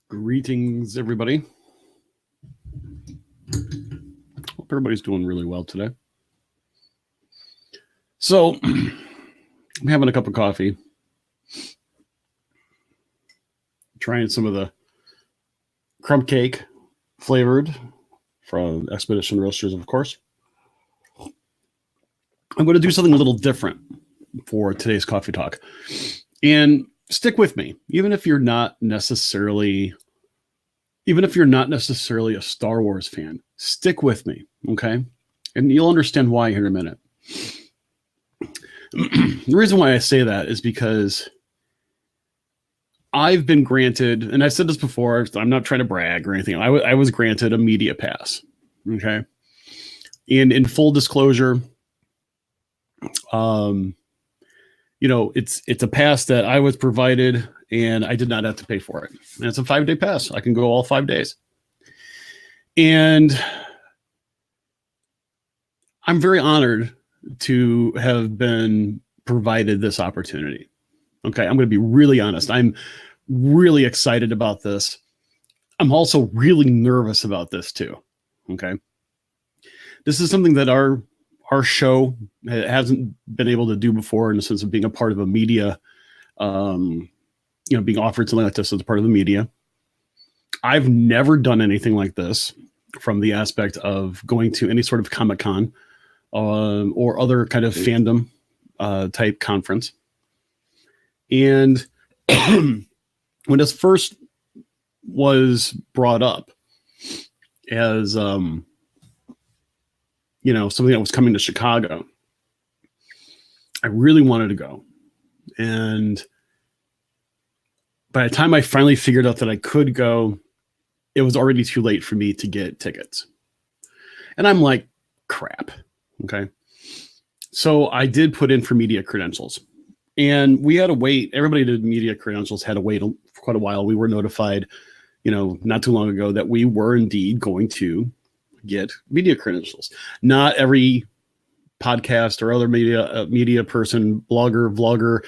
Greetings, everybody. Hope everybody's doing really well today. So, I'm having a cup of coffee, trying some of the crumb cake flavored from Expedition Roasters, of course. I'm going to do something a little different for today's coffee talk. And stick with me, even if you're not necessarily a Star Wars fan, stick with me, okay? And you'll understand why here in a minute. The reason why I say that is because I've been granted, and I've said this before, I'm not trying to brag or anything. I was granted a media pass, okay? And in full disclosure, it's a pass that I was provided and I did not have to pay for it. And it's a 5-day pass. I can go all 5 days. And I'm very honored to have been provided this opportunity. Okay, I'm going to be really honest. I'm really excited about this. I'm also really nervous about this too. Okay. This is something that our show hasn't been able to do before, in the sense of being a part of a media, being offered something like this as a part of the media. I've never done anything like this from the aspect of going to any sort of Comic-Con or other kind of fandom type conference. And when this first was brought up as something that was coming to Chicago, I really wanted to go. And by the time I finally figured out that I could go, it was already too late for me to get tickets. And I'm like, crap. Okay. So I did put in for media credentials, and we had to wait. Everybody did media credentials had to wait for quite a while. We were notified, not too long ago, that we were indeed going to get media credentials. Not every podcast or other media person, blogger, vlogger,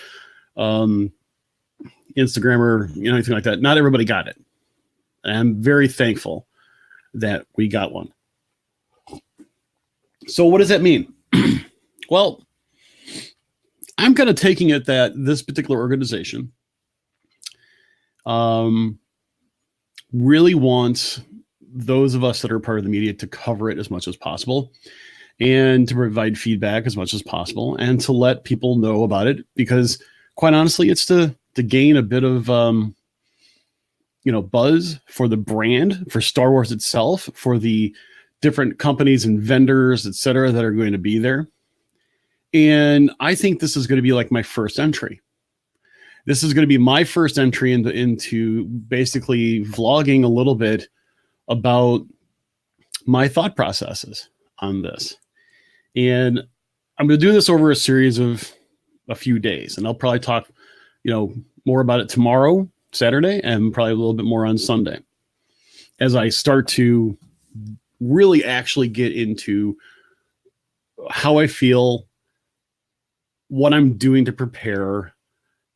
Instagrammer, anything like that. Not everybody got it. And I'm very thankful that we got one. So what does that mean? Well, I'm kind of taking it that this particular organization really wants those of us that are part of the media to cover it as much as possible, and to provide feedback as much as possible, and to let people know about it, because quite honestly, it's to gain a bit of buzz for the brand, for Star Wars itself, for the different companies and vendors, etc., that are going to be there. And I think this is going to be like my first entry. This is going to be my first entry into basically vlogging a little bit about my thought processes on this. And I'm going to do this over a series of a few days, and I'll probably talk, more about it tomorrow, Saturday, and probably a little bit more on Sunday, as I start to really actually get into how I feel, what I'm doing to prepare,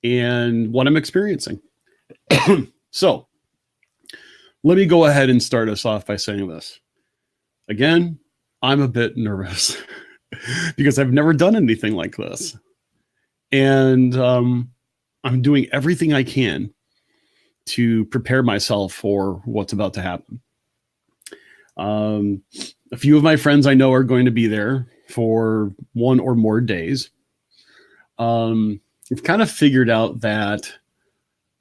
and what I'm experiencing. So let me go ahead and start us off by saying this. Again, I'm a bit nervous because I've never done anything like this. And I'm doing everything I can to prepare myself for what's about to happen. A few of my friends I know are going to be there for 1 or more days. I've kind of figured out that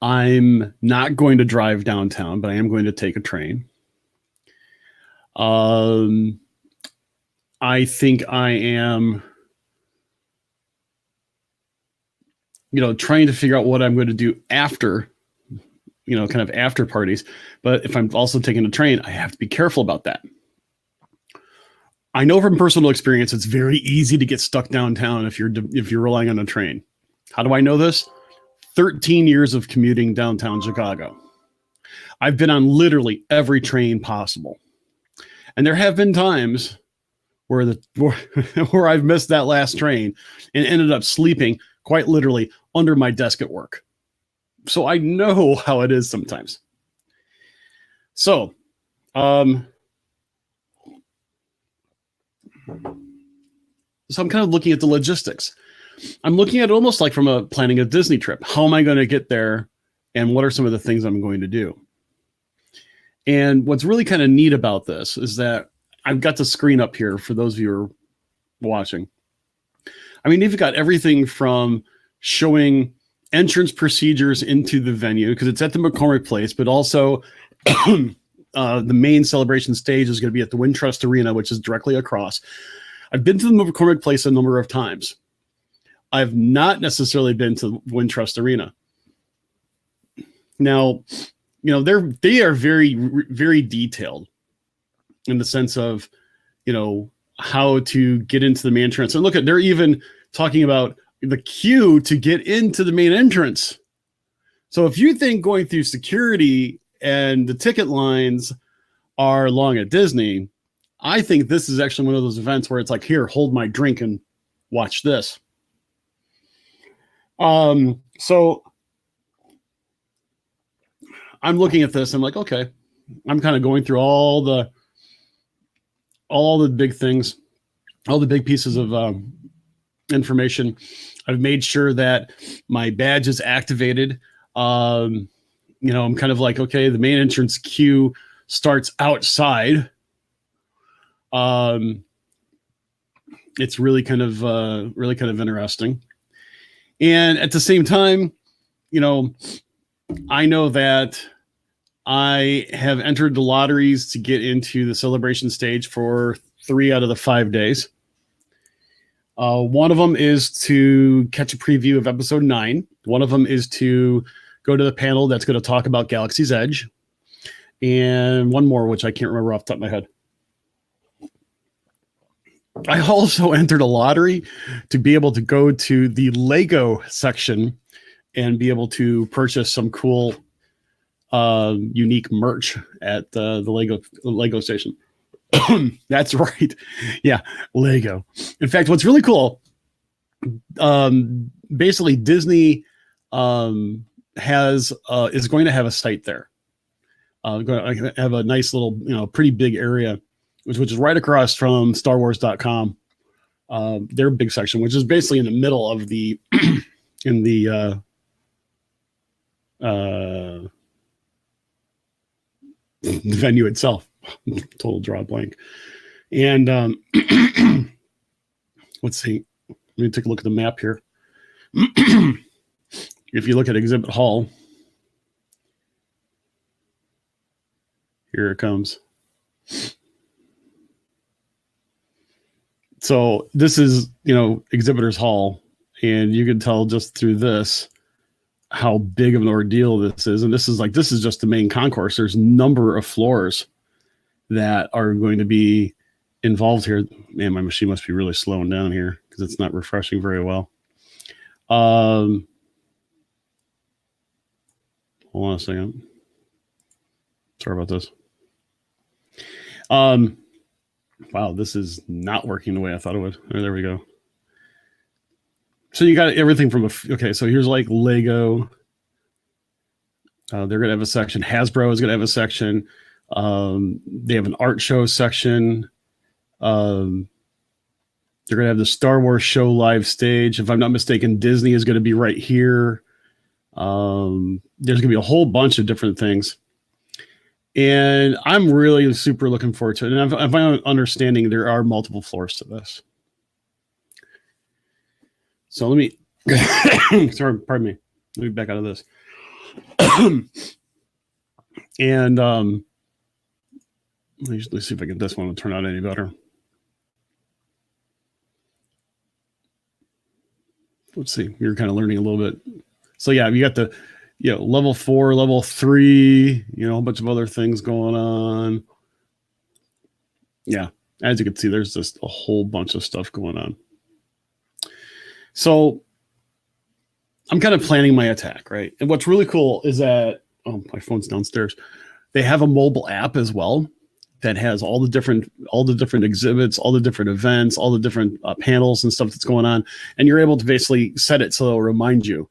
I'm not going to drive downtown, but I am going to take a train. I think I am, trying to figure out what I'm going to do after, kind of after parties. But if I'm also taking a train, I have to be careful about that. I know from personal experience, it's very easy to get stuck downtown if you're relying on a train. How do I know this? 13 years of commuting downtown Chicago. I've been on literally every train possible. And there have been times where I've missed that last train and ended up sleeping quite literally under my desk at work. So I know how it is sometimes. So, I'm kind of looking at the logistics. I'm looking at it almost like from planning a Disney trip. How am I going to get there? And what are some of the things I'm going to do? And what's really kind of neat about this is that I've got the screen up here for those of you who are watching. I mean, they've got everything from showing entrance procedures into the venue, because it's at the McCormick Place, but also the main celebration stage is going to be at the Wintrust Arena, which is directly across. I've been to the McCormick Place a number of times. I've not necessarily been to Wintrust Arena. Now, you know, they are very, very detailed in the sense of, you know, how to get into the main entrance. And look at, they're even talking about the queue to get into the main entrance. So if you think going through security and the ticket lines are long at Disney, I think this is actually one of those events where it's like, here, hold my drink and watch this. So I'm looking at this. I'm like, okay, I'm kind of going through all the big things, all the big pieces of information. I've made sure that my badge is activated. You know, I'm kind of like, okay, the main entrance queue starts outside. It's really kind of interesting. And at the same time, you know, I know that I have entered the lotteries to get into the celebration stage for 3 out of the 5 days. One of them is to catch a preview of episode 9. One of them is to go to the panel that's going to talk about Galaxy's Edge. And one more, which I can't remember off the top of my head. I also entered a lottery to be able to go to the Lego section and be able to purchase some cool, unique merch at the Lego station. That's right. Yeah, Lego. In fact, what's really cool, basically Disney is going to have a site there. Going to have a nice little, you know, pretty big area, which is right across from StarWars.com. Their big section, which is basically in the middle of the in the venue itself. Total draw blank. And let's see. Let me take a look at the map here. If you look at Exhibit Hall, here it comes. So this is, you know, Exhibitors Hall, and you can tell just through this how big of an ordeal this is. And this is just the main concourse. There's a number of floors that are going to be involved here. Man, my machine must be really slowing down here because it's not refreshing very well. Hold on a second. Sorry about this. Wow, this is not working the way I thought it would. Oh, there we go. So you got everything from okay, so here's like Lego. They're going to have a section. Hasbro is going to have a section. They have an art show section. They're going to have the Star Wars show live stage. If I'm not mistaken, Disney is going to be right here. There's going to be a whole bunch of different things. And I'm really super looking forward to it. And I'm understanding there are multiple floors to this. So let me, sorry, pardon me. Let me back out of this. And let's see if I get this one to turn out any better. Let's see. You're kind of learning a little bit. So yeah, you got the, you know, level 4, level 3, you know, a bunch of other things going on. Yeah, as you can see, there's just a whole bunch of stuff going on. So I'm kind of planning my attack, right? And what's really cool is that, oh, my phone's downstairs. They have a mobile app as well that has all the different exhibits, all the different events, all the different panels and stuff that's going on. And you're able to basically set it so it'll remind you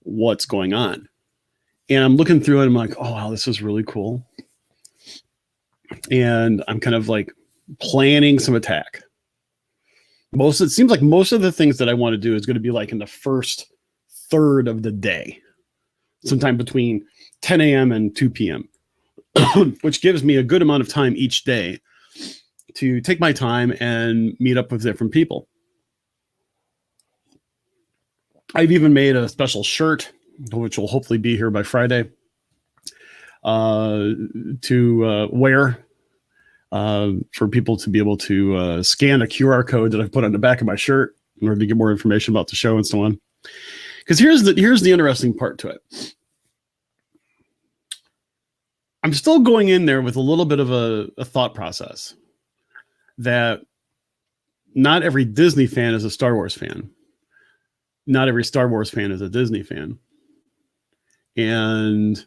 what's going on. And I'm looking through it and I'm like, oh, wow, this is really cool. And I'm kind of like planning some attack. It seems like most of the things that I want to do is going to be like in the first third of the day, sometime between 10 a.m. and 2 p.m., which gives me a good amount of time each day to take my time and meet up with different people. I've even made a special shirt, which will hopefully be here by Friday, to wear for people to be able to scan a QR code that I've put on the back of my shirt in order to get more information about the show and so on. Because here's the interesting part to it. I'm still going in there with a little bit of a thought process that not every Disney fan is a Star Wars fan. Not every Star Wars fan is a Disney fan. And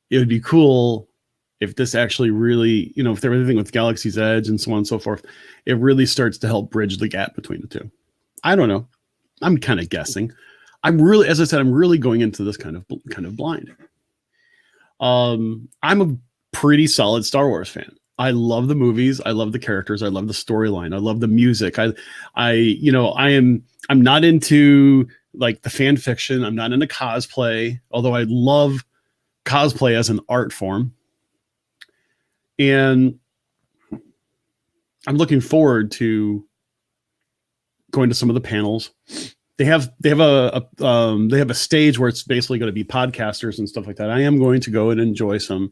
it would be cool if this actually really, if there was anything with Galaxy's Edge and so on and so forth, it really starts to help bridge the gap between the two. I don't know. I'm kind of guessing. As I said, I'm really going into this kind of blind. I'm a pretty solid Star Wars fan. I love the movies. I love the characters. I love the storyline. I love the music. I'm not into like the fan fiction. I'm not into cosplay, although I love cosplay as an art form. And I'm looking forward to going to some of the panels. They have a stage where it's basically going to be podcasters and stuff like that. I am going to go and enjoy some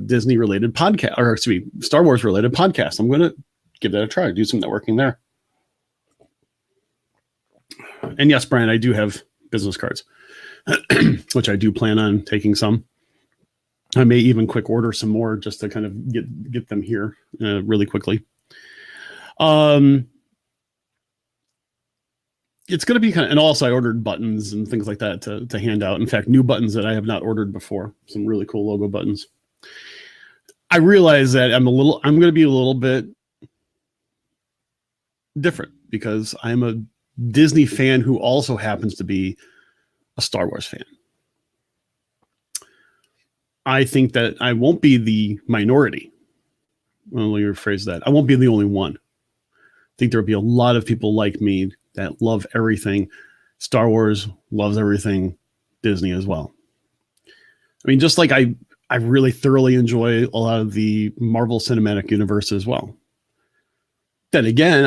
Disney related podcast, or excuse me, Star Wars related podcasts. I'm going to give that a try, do some networking there. And yes, Brian, I do have business cards, which I do plan on taking some. I may even quick order some more just to kind of get them here really quickly. It's going to be and also I ordered buttons and things like that to hand out. In fact, new buttons that I have not ordered before. Some really cool logo buttons. I realize that I'm going to be a little bit different because I'm a Disney fan who also happens to be a Star Wars fan. I think that I won't be the minority. Well, let me rephrase that. I won't be the only one. I think there'll be a lot of people like me that love everything. Star Wars loves everything Disney as well. I mean, just like I really thoroughly enjoy a lot of the Marvel Cinematic Universe as well. Then again,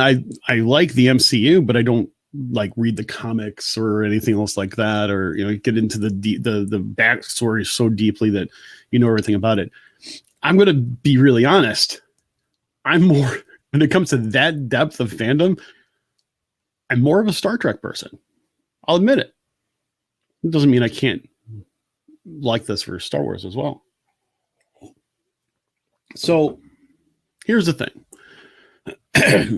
I like the MCU, but I don't like read the comics or anything else like that, or get into the backstory so deeply that everything about it. I'm going to be really honest. I'm more, when it comes to that depth of fandom, I'm more of a Star Trek person. I'll admit it. It doesn't mean I can't like this for Star Wars as well. So here's the thing.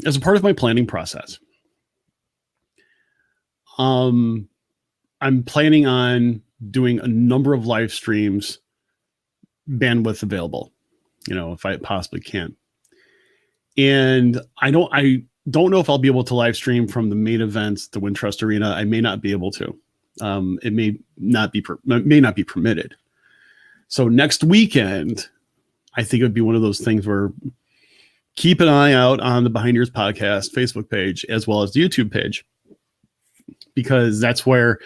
As a part of my planning process, I'm planning on doing a number of live streams, bandwidth available, if I possibly can. And I don't know if I'll be able to live stream from the main events, the Wintrust Arena. I may not be able to. It may not be permitted. So next weekend, I think it would be one of those things where keep an eye out on the Behind Ears Podcast Facebook page as well as the YouTube page, because that's where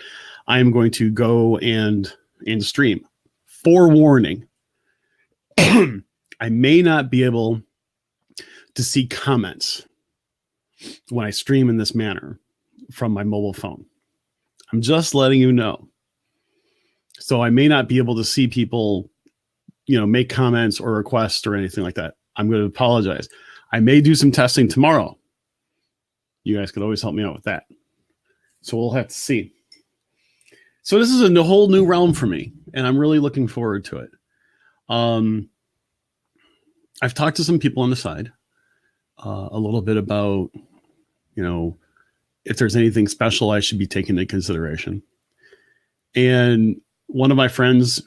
I'm going to go and stream. Forewarning, I may not be able to see comments when I stream in this manner from my mobile phone. I'm just letting you know. So I may not be able to see people, make comments or requests or anything like that. I'm going to apologize. I may do some testing tomorrow. You guys could always help me out with that. So we'll have to see. So this is a whole new realm for me, and I'm really looking forward to it. I've talked to some people on the side a little bit about, if there's anything special I should be taking into consideration. And one of my friends,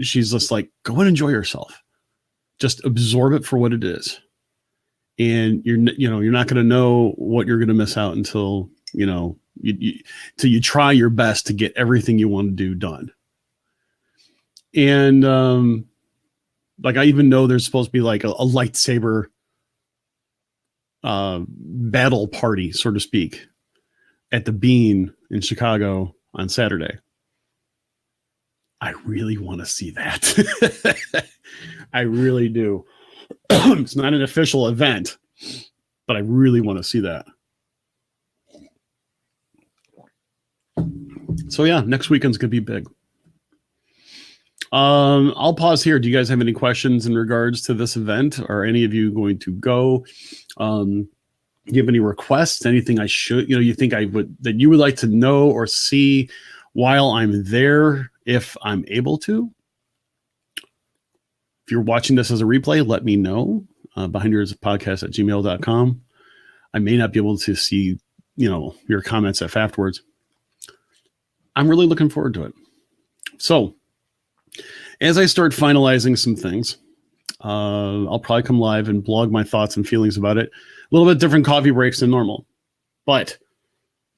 she's just like, go and enjoy yourself. Just absorb it for what it is. And you're not going to know what you're going to miss out until, till you try your best to get everything you want to do done. And like I even know there's supposed to be like a lightsaber battle party, so to speak, at the Bean in Chicago on Saturday. I really want to see that. I really do. It's not an official event, but I really want to see that. So yeah, next weekend's going to be big. I'll pause here. Do you guys have any questions in regards to this event? Are any of you going to go? Do you have any requests? Anything I should, you think I would, that you would like to know or see while I'm there, if I'm able to? If you're watching this as a replay, let me know. behindyourspodcast@gmail.com. I may not be able to see, your comments afterwards. I'm really looking forward to it. So as I start finalizing some things, I'll probably come live and blog my thoughts and feelings about it. A little bit different coffee breaks than normal, but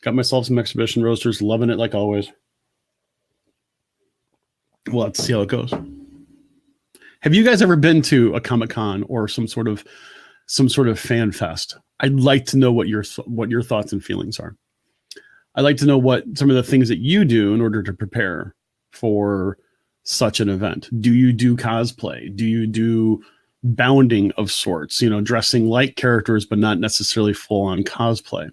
got myself some exhibition roasters, loving it like always. Well, let's see how it goes. Have you guys ever been to a Comic-Con or some sort of fan fest? I'd like to know what your thoughts and feelings are. I'd like to know what some of the things that you do in order to prepare for such an event. Do you do cosplay? Do you do bounding of sorts? Dressing like characters, but not necessarily full on cosplay.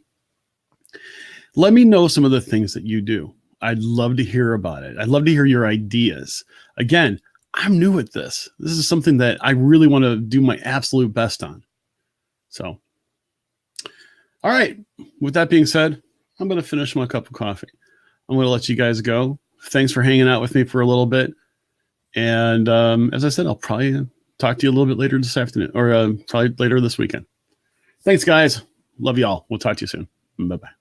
Let me know some of the things that you do. I'd love to hear about it. I'd love to hear your ideas. Again, I'm new at this. This is something that I really want to do my absolute best on. So, all right. With that being said, I'm going to finish my cup of coffee. I'm going to let you guys go. Thanks for hanging out with me for a little bit. And as I said, I'll probably talk to you a little bit later this afternoon, or probably later this weekend. Thanks, guys. Love you all. We'll talk to you soon. Bye-bye.